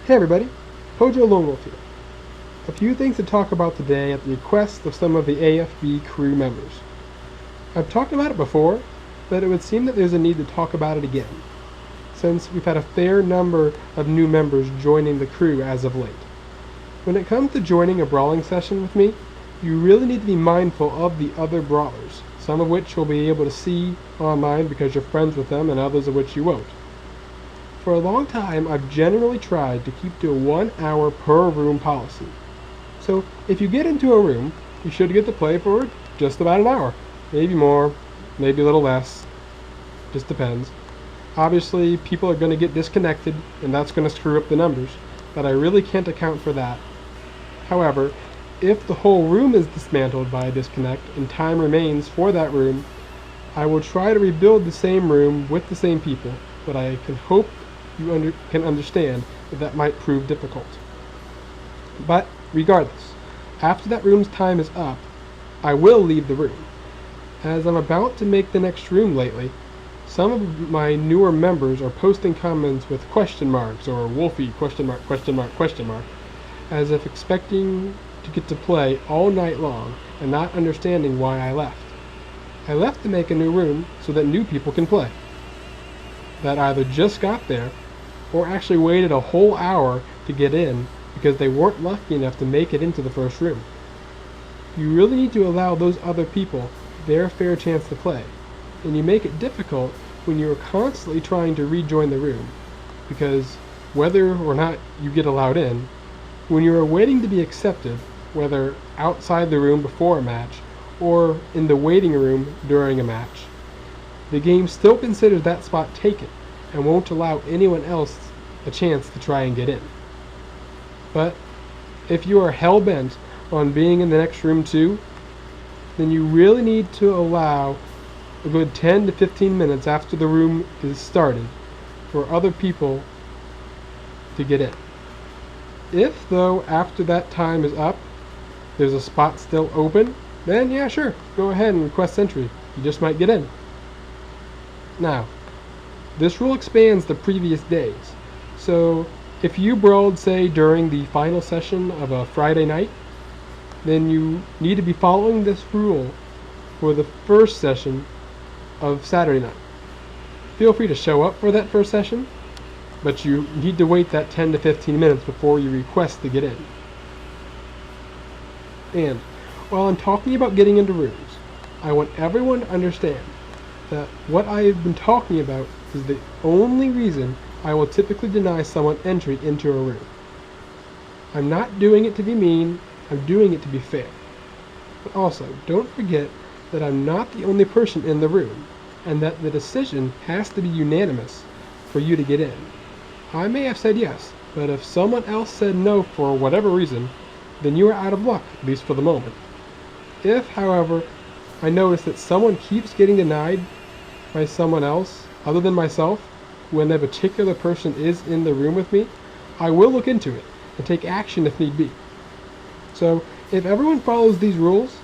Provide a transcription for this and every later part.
Hey everybody, Pojo Lone Wolf here. A few things to talk about today at the request of some of the AFB crew members. I've talked about it before, but it would seem that there's a need to talk about it again, since we've had a fair number of new members joining the crew as of late. When it comes to joining a brawling session with me, you really need to be mindful of the other brawlers, some of which you'll be able to see online because you're friends with them and others of which you won't. For a long time, I've generally tried to keep to a 1 hour per room policy. So if you get into a room, you should get to play for just about an hour. Maybe more, maybe a little less. Just depends. Obviously, people are going to get disconnected, and that's going to screw up the numbers, but I really can't account for that. However, if the whole room is dismantled by a disconnect and time remains for that room, I will try to rebuild the same room with the same people, but I can hope you can understand that might prove difficult. But regardless, after that room's time is up, I will leave the room. As I'm about to make the next room lately, some of my newer members are posting comments with question marks or Wolfie question mark, as if expecting to get to play all night long and not understanding why I left. I left to make a new room so that new people can play, that either just got there or actually waited a whole hour to get in because they weren't lucky enough to make it into the first room. You really need to allow those other people their fair chance to play, and you make it difficult when you are constantly trying to rejoin the room, because whether or not you get allowed in, when you are waiting to be accepted, whether outside the room before a match or in the waiting room during a match, the game still considers that spot taken and won't allow anyone else a chance to try and get in. But if you are hell-bent on being in the next room too, then you really need to allow a good 10 to 15 minutes after the room is started for other people to get in. If, though, after that time is up, there's a spot still open, then yeah, sure, go ahead and request entry. You just might get in. Now, this rule expands the previous days, so if you brawled, say, during the final session of a Friday night, then you need to be following this rule for the first session of Saturday night. Feel free to show up for that first session, but you need to wait that 10 to 15 minutes before you request to get in. And while I'm talking about getting into rooms, I want everyone to understand that what I have been talking about is the only reason I will typically deny someone entry into a room. I'm not doing it to be mean, I'm doing it to be fair. But also, don't forget that I'm not the only person in the room, and that the decision has to be unanimous for you to get in. I may have said yes, but if someone else said no for whatever reason, then you are out of luck, at least for the moment. If, however, I notice that someone keeps getting denied by someone else other than myself when a particular person is in the room with me, I will look into it and take action if need be. So if everyone follows these rules,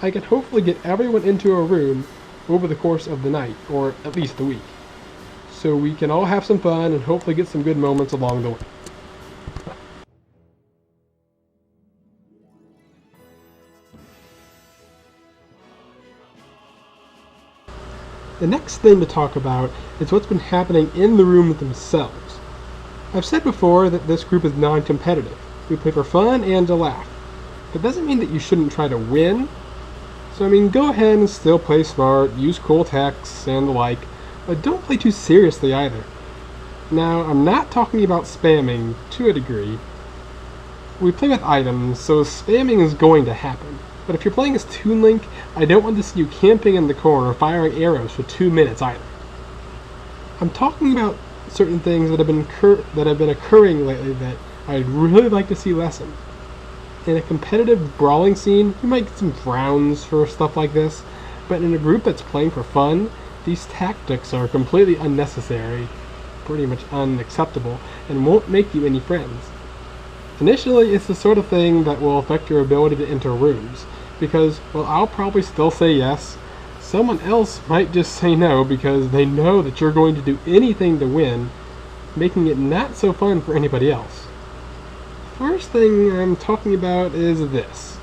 I can hopefully get everyone into a room over the course of the night, or at least the week, so we can all have some fun and hopefully get some good moments along the way. The next thing to talk about is what's been happening in the rooms themselves. I've said before that this group is non-competitive. We play for fun and to laugh. That doesn't mean that you shouldn't try to win. So go ahead and still play smart, use cool texts and the like, but don't play too seriously either. Now, I'm not talking about spamming to a degree. We play with items, so spamming is going to happen. But if you're playing as Toon Link, I don't want to see you camping in the corner firing arrows for 2 minutes either. I'm talking about certain things that have been occurring lately that I'd really like to see lessen. In a competitive brawling scene, you might get some frowns for stuff like this, but in a group that's playing for fun, these tactics are completely unnecessary, pretty much unacceptable, and won't make you any friends. Initially, it's the sort of thing that will affect your ability to enter rooms, because, well, I'll probably still say yes. Someone else might just say no because they know that you're going to do anything to win, making it not so fun for anybody else. First thing I'm talking about is this.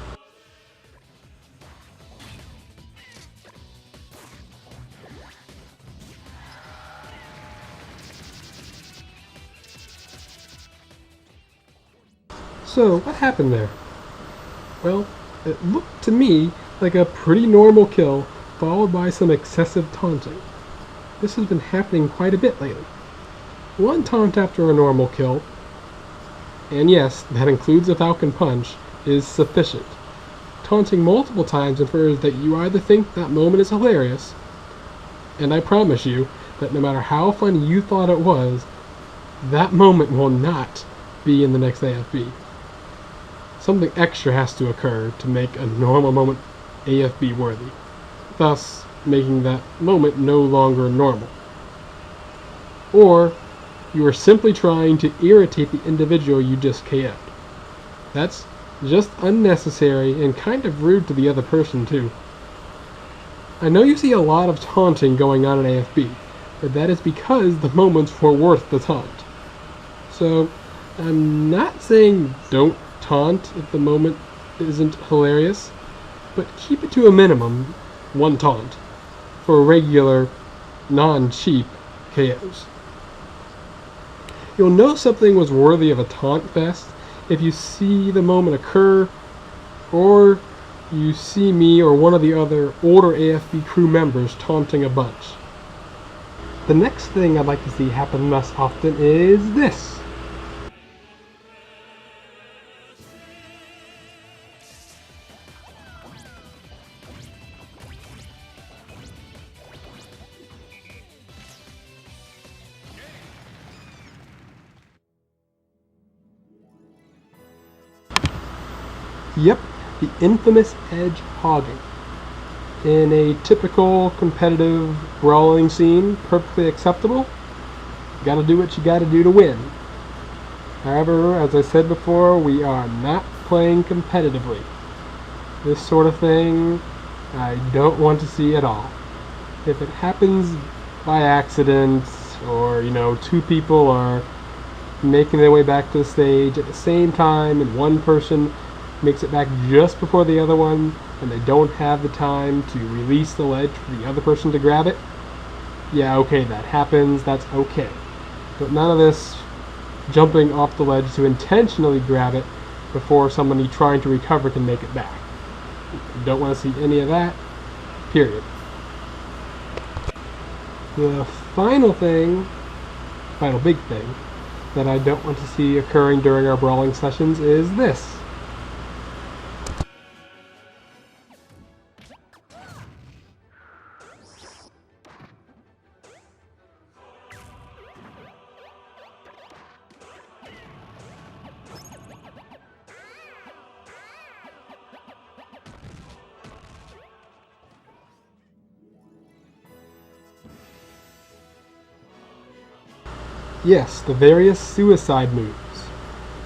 So, what happened there? Well, it looked to me like a pretty normal kill, followed by some excessive taunting. This has been happening quite a bit lately. One taunt after a normal kill, and yes, that includes a Falcon Punch, is sufficient. Taunting multiple times infers that you either think that moment is hilarious, and I promise you that no matter how funny you thought it was, that moment will not be in the next AFB. Something extra has to occur to make a normal moment AFB worthy, thus making that moment no longer normal. Or you are simply trying to irritate the individual you just KO'd. That's just unnecessary and kind of rude to the other person too. I know you see a lot of taunting going on in AFB, but that is because the moments were worth the taunt. So I'm not saying don't taunt if the moment isn't hilarious, but keep it to a minimum, one taunt, for regular, non-cheap KOs. You'll know something was worthy of a taunt fest if you see the moment occur, or you see me or one of the other older AFB crew members taunting a bunch. The next thing I'd like to see happen less often is this. Yep, the infamous edge hogging. In a typical competitive brawling scene, perfectly acceptable. You gotta do what you gotta do to win. However, as I said before, we are not playing competitively. This sort of thing, I don't want to see at all. If it happens by accident, or, two people are making their way back to the stage at the same time, and one person makes it back just before the other one, and they don't have the time to release the ledge for the other person to grab it, yeah, okay, that happens, that's okay. But none of this jumping off the ledge to intentionally grab it before somebody trying to recover can make it back. You don't want to see any of that, period. The final big thing, that I don't want to see occurring during our brawling sessions is this. Yes, the various suicide moves,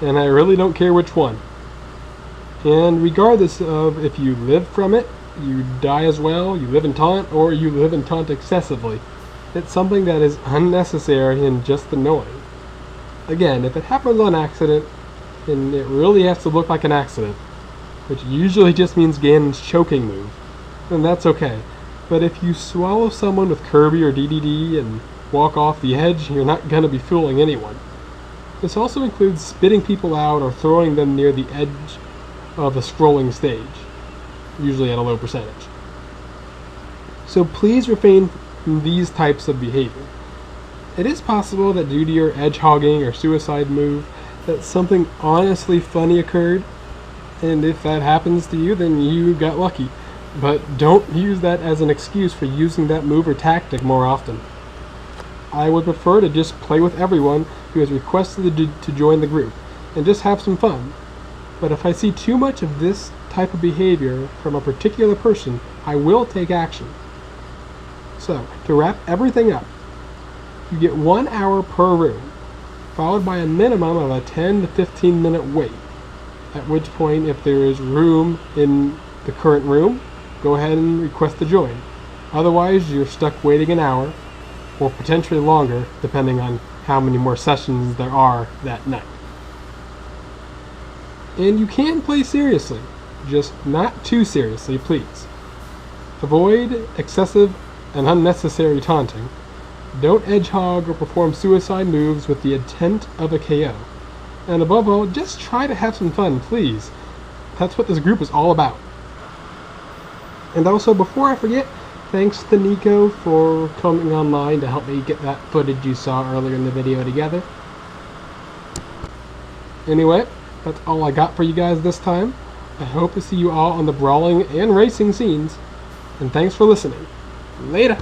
and I really don't care which one. And regardless of if you live from it, you die as well, you live in taunt, or you live in taunt excessively, it's something that is unnecessary and just annoying. Again, if it happens on accident, then it really has to look like an accident, which usually just means Ganon's choking move, then that's okay. But if you swallow someone with Kirby or DDD and walk off the edge, you're not going to be fooling anyone. This also includes spitting people out or throwing them near the edge of a scrolling stage, usually at a low percentage. So please refrain from these types of behavior. It is possible that due to your edge hogging or suicide move that something honestly funny occurred, and if that happens to you, then you got lucky. But don't use that as an excuse for using that move or tactic more often. I would prefer to just play with everyone who has requested to join the group, and just have some fun. But if I see too much of this type of behavior from a particular person, I will take action. So, to wrap everything up, you get 1 hour per room, followed by a minimum of a 10 to 15 minute wait, at which point if there is room in the current room, go ahead and request to join. Otherwise, you're stuck waiting an hour, or potentially longer, depending on how many more sessions there are that night. And you can play seriously, just not too seriously, please. Avoid excessive and unnecessary taunting. Don't edgehog or perform suicide moves with the intent of a KO. And above all, just try to have some fun, please. That's what this group is all about. And also, before I forget, thanks to Nico for coming online to help me get that footage you saw earlier in the video together. Anyway, that's all I got for you guys this time. I hope to see you all on the brawling and racing scenes. And thanks for listening. Later!